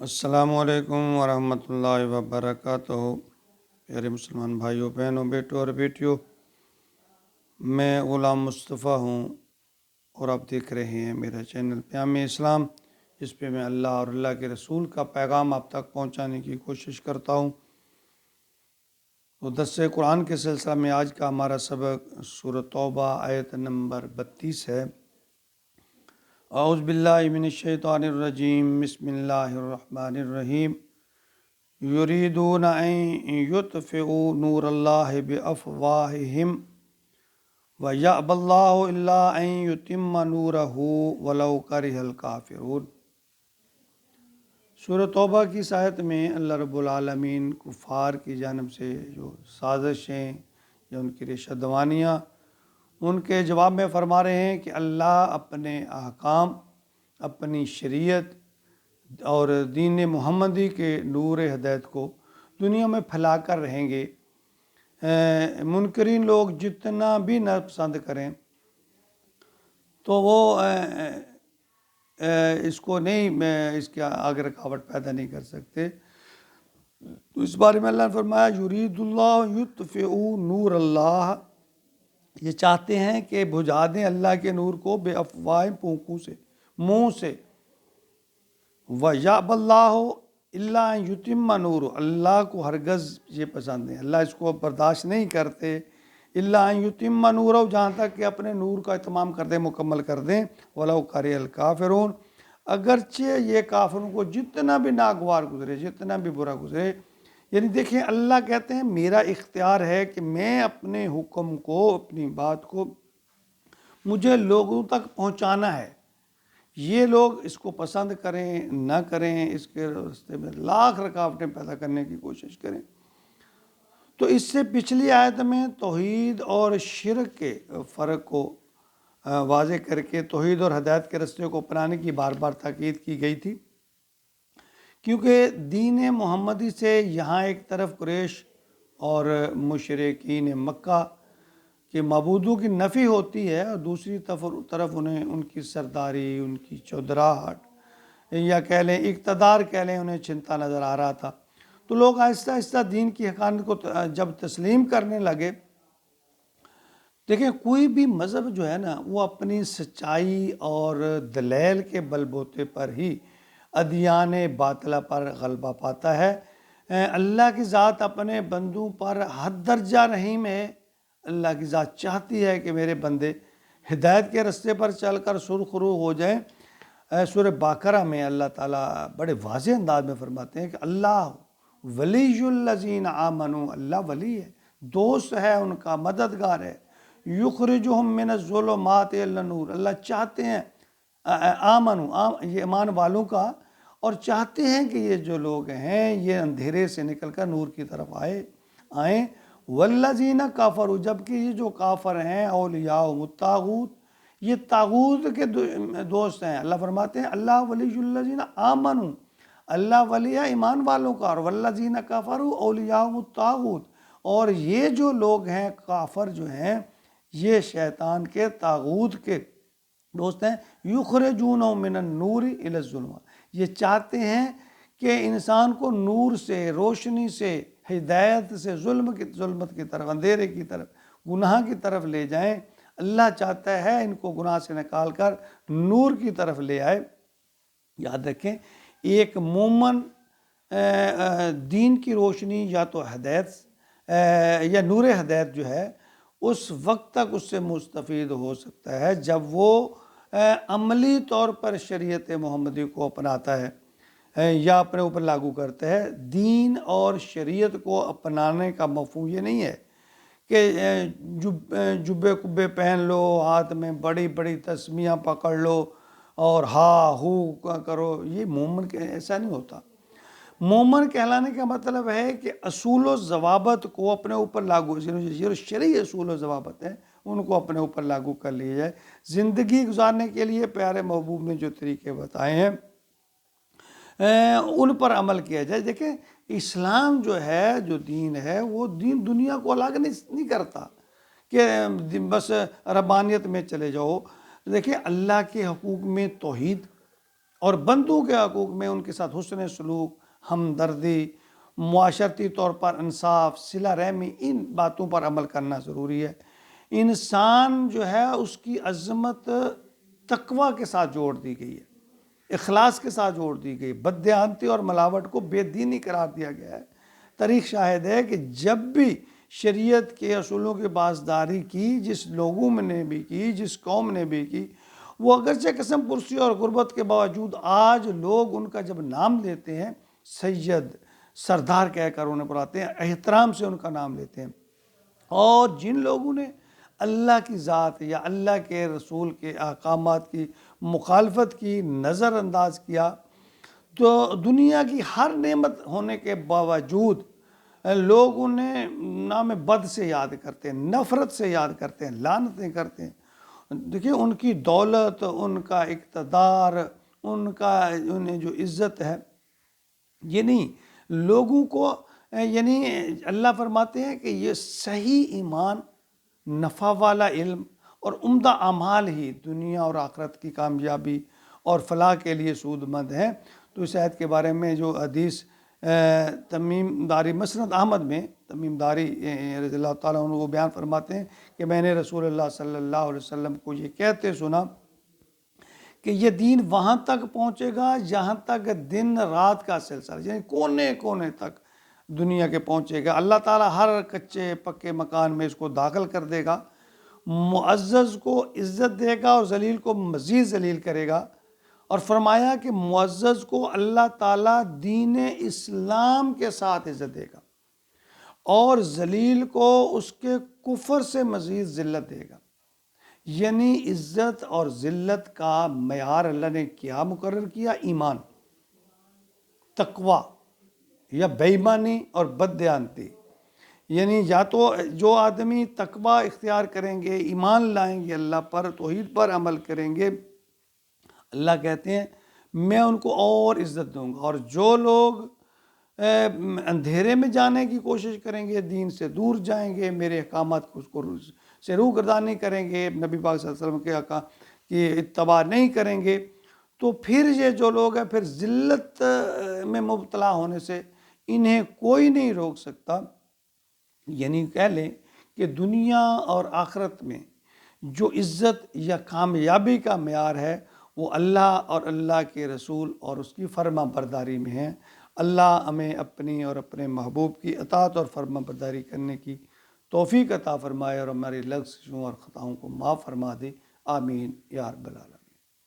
السلام علیکم ورحمۃ اللہ وبرکاتہ۔ پیارے مسلمان بھائیوں، بہنوں، بیٹوں اور بیٹیوں، میں غلام مصطفیٰ ہوں اور آپ دیکھ رہے ہیں میرا چینل پیام اسلام، جس پہ میں اللہ اور اللہ کے رسول کا پیغام آپ تک پہنچانے کی کوشش کرتا ہوں۔ تو درس قرآن کے سلسلہ میں آج کا ہمارا سبق سورۃ توبہ آیت نمبر 32 ہے۔ اعوذ باللہ من الشیطان الرجیم، بسم اللہ الرحمن الرحیم۔ یریدون ان یطفئوا نور اللہ بافواہہم ویأبی اللہ الا ان یتم نورہ ولو کرہ الکافرون۔ سورۃ توبہ کی اس آیت میں اللہ رب العالمین کفار کی جانب سے جو سازشیں یا ان کی ریشہ دوانیاں، ان کے جواب میں فرما رہے ہیں کہ اللہ اپنے احکام، اپنی شریعت اور دین محمدی کے نور ہدایت کو دنیا میں پھیلا کر رہیں گے۔ منکرین لوگ جتنا بھی ناپسند کریں تو وہ اس کو نہیں، اس کے آگے رکاوٹ پیدا نہیں کر سکتے۔ تو اس بارے میں اللہ نے فرمایا یرید اللہ یطفئوا نور اللہ، یہ چاہتے ہیں کہ بجھا دیں اللہ کے نور کو بے افواہ، پونکوں سے، منہ سے۔ وَيَأْبَى اللَّهُ إِلَّا أَن يُتِمَّ نُورُهُ، اللہ کو ہرگز یہ پسند نہیں، اللہ اس کو برداشت نہیں کرتے۔ إِلَّا أَن يُتِمَّ نُورَهُ، جہاں تک کہ اپنے نور کا اتمام کر دیں، مکمل کر دیں۔ وَلَوْ كَرِهَ الْكَافِرُونَ، اگرچہ یہ کافروں کو جتنا بھی ناگوار گزرے، جتنا بھی برا گزرے۔ یعنی دیکھیں، اللہ کہتے ہیں میرا اختیار ہے کہ میں اپنے حکم کو، اپنی بات کو مجھے لوگوں تک پہنچانا ہے۔ یہ لوگ اس کو پسند کریں نہ کریں، اس کے راستے میں لاکھ رکاوٹیں پیدا کرنے کی کوشش کریں۔ تو اس سے پچھلی آیت میں توحید اور شرک کے فرق کو واضح کر کے توحید اور ہدایت کے راستے کو اپنانے کی بار بار تاکید کی گئی تھی، کیونکہ دین محمدی سے یہاں ایک طرف قریش اور مشرکین مکہ کہ معبودوں کی نفی ہوتی ہے، اور دوسری طرف انہیں ان کی سرداری، ان کی چودراہٹ یا کہہ لیں اقتدار کہہ لیں، انہیں چھنتا نظر آ رہا تھا۔ تو لوگ آہستہ آہستہ دین کی حقانیت کو جب تسلیم کرنے لگے، دیکھیں کوئی بھی مذہب جو ہے نا، وہ اپنی سچائی اور دلیل کے بل بوتے پر ہی ادیان باطلہ پر غلبہ پاتا ہے۔ اللہ کی ذات اپنے بندوں پر حد درجہ رحیم ہے۔ اللہ کی ذات چاہتی ہے کہ میرے بندے ہدایت کے راستے پر چل کر سرخرو ہو جائیں۔ سورہ بقرہ میں اللہ تعالیٰ بڑے واضح انداز میں فرماتے ہیں کہ اللہ ولی الذین آمنوا، اللہ ولی ہے، دوست ہے ان کا، مددگار ہے۔ یخرجہم من الظلمات الی النور، اللہ چاہتے ہیں آمنوا، یہ ایمان والوں کا، اور چاہتے ہیں کہ یہ جو لوگ ہیں یہ اندھیرے سے نکل کر نور کی طرف آئیں۔ والذین کفروا، جبکہ یہ جو کافر ہیں، اولیاءہم الطاغوت، یہ طاغوت کے دوست ہیں۔ اللہ فرماتے ہیں اللہ ولی الذین آمنوا، اللہ ولی ہے ایمان والوں کا، اور والذین کفروا اولیاءہم الطاغوت، اور یہ جو لوگ ہیں کافر جو ہیں، یہ شیطان کے، طاغوت کے دوست ہیں۔ یخرجونہم من النور الی الظلمات، یہ چاہتے ہیں کہ انسان کو نور سے، روشنی سے، ہدایت سے ظلمت کی طرف، اندھیرے کی طرف، گناہ کی طرف لے جائیں۔ اللہ چاہتا ہے ان کو گناہ سے نکال کر نور کی طرف لے آئے۔ یاد رکھیں، ایک مومن دین کی روشنی یا تو ہدایت یا نور ہدایت جو ہے، اس وقت تک اس سے مستفید ہو سکتا ہے جب وہ عملی طور پر شریعت محمدی کو اپناتا ہے یا اپنے اوپر لاگو کرتا ہے۔ دین اور شریعت کو اپنانے کا مفہوم یہ نہیں ہے کہ جبے کبے پہن لو، ہاتھ میں بڑی بڑی تسمیاں پکڑ لو اور ہا ہو کرو۔ یہ مومن کے ایسا نہیں ہوتا۔ مومن کہلانے کا مطلب ہے کہ اصول و ضوابط کو اپنے اوپر لاگو، جو شرعی اصول و ضوابط ہیں ان کو اپنے اوپر لاگو کر لیا جائے۔ زندگی گزارنے کے لیے پیارے محبوب نے جو طریقے بتائے ہیں ان پر عمل کیا جائے۔ دیکھیں، اسلام جو ہے، جو دین ہے، وہ دین دنیا کو الگ نہیں کرتا کہ بس ربانیت میں چلے جاؤ۔ دیکھیں، اللہ کے حقوق میں توحید اور بندوں کے حقوق میں ان کے ساتھ حسن سلوک، ہمدردی، معاشرتی طور پر انصاف، صلہ رحمی، ان باتوں پر عمل کرنا ضروری ہے۔ انسان جو ہے اس کی عظمت تقوی کے ساتھ جوڑ دی گئی ہے، اخلاص کے ساتھ جوڑ دی گئی، بددیانتی اور ملاوٹ کو بے دینی قرار دیا گیا ہے۔ تاریخ شاہد ہے کہ جب بھی شریعت کے اصولوں کی پاسداری کی، جس لوگوں نے بھی کی، جس قوم نے بھی کی، وہ اگرچہ قسم پرسی اور غربت کے باوجود آج لوگ ان کا جب نام لیتے ہیں سید، سردار کہہ کر انہیں بلاتے ہیں، احترام سے ان کا نام لیتے ہیں۔ اور جن لوگوں نے اللہ کی ذات یا اللہ کے رسول کے احکامات کی مخالفت کی، نظر انداز کیا، تو دنیا کی ہر نعمت ہونے کے باوجود لوگ انہیں نام بد سے یاد کرتے ہیں، نفرت سے یاد کرتے ہیں، لعنتیں کرتے ہیں۔ دیکھیں ان کی دولت، ان کا اقتدار، انہیں جو عزت ہے، یعنی لوگوں کو، یعنی اللہ فرماتے ہیں کہ یہ صحیح ایمان، نفع والا علم اور عمدہ اعمال ہی دنیا اور آخرت کی کامیابی اور فلاح کے لیے سود مند ہیں۔ تو اس آیت کے بارے میں جو حدیث تمیم داری مسند احمد میں تمیم داری رضی اللہ تعالیٰ عنہ وہ بیان فرماتے ہیں کہ میں نے رسول اللہ صلی اللہ علیہ وسلم کو یہ کہتے سنا کہ یہ دین وہاں تک پہنچے گا جہاں تک دن رات کا سلسلہ، یعنی کونے کونے تک دنیا کے پہنچے گا۔ اللہ تعالیٰ ہر کچے پکے مکان میں اس کو داخل کر دے گا، معزز کو عزت دے گا اور ذلیل کو مزید ذلیل کرے گا۔ اور فرمایا کہ معزز کو اللہ تعالیٰ دین اسلام کے ساتھ عزت دے گا اور ذلیل کو اس کے کفر سے مزید ذلت دے گا۔ یعنی عزت اور ذلت کا معیار اللہ نے کیا مقرر کیا؟ ایمان، تقوی یا بے ایمانی اور بددیانتی۔ یعنی یا تو جو آدمی تقوی اختیار کریں گے، ایمان لائیں گے، اللہ پر توحید پر عمل کریں گے، اللہ کہتے ہیں میں ان کو اور عزت دوں گا۔ اور جو لوگ اندھیرے میں جانے کی کوشش کریں گے، دین سے دور جائیں گے، میرے احکامات کو سے روگردانی کریں گے، نبی پاک صلی اللہ علیہ وسلم کے احکام کی اتباع نہیں کریں گے، تو پھر یہ جو لوگ ہیں پھر ذلت میں مبتلا ہونے سے انہیں کوئی نہیں روک سکتا۔ یعنی کہہ لیں کہ دنیا اور آخرت میں جو عزت یا کامیابی کا معیار ہے وہ اللہ اور اللہ کے رسول اور اس کی فرما برداری میں ہے۔ اللہ ہمیں اپنی اور اپنے محبوب کی اطاعت اور فرما برداری کرنے کی توفیق عطا فرمائے اور ہماری لغزشوں اور خطاؤں کو معاف فرما دے۔ آمین یا رب العالمین۔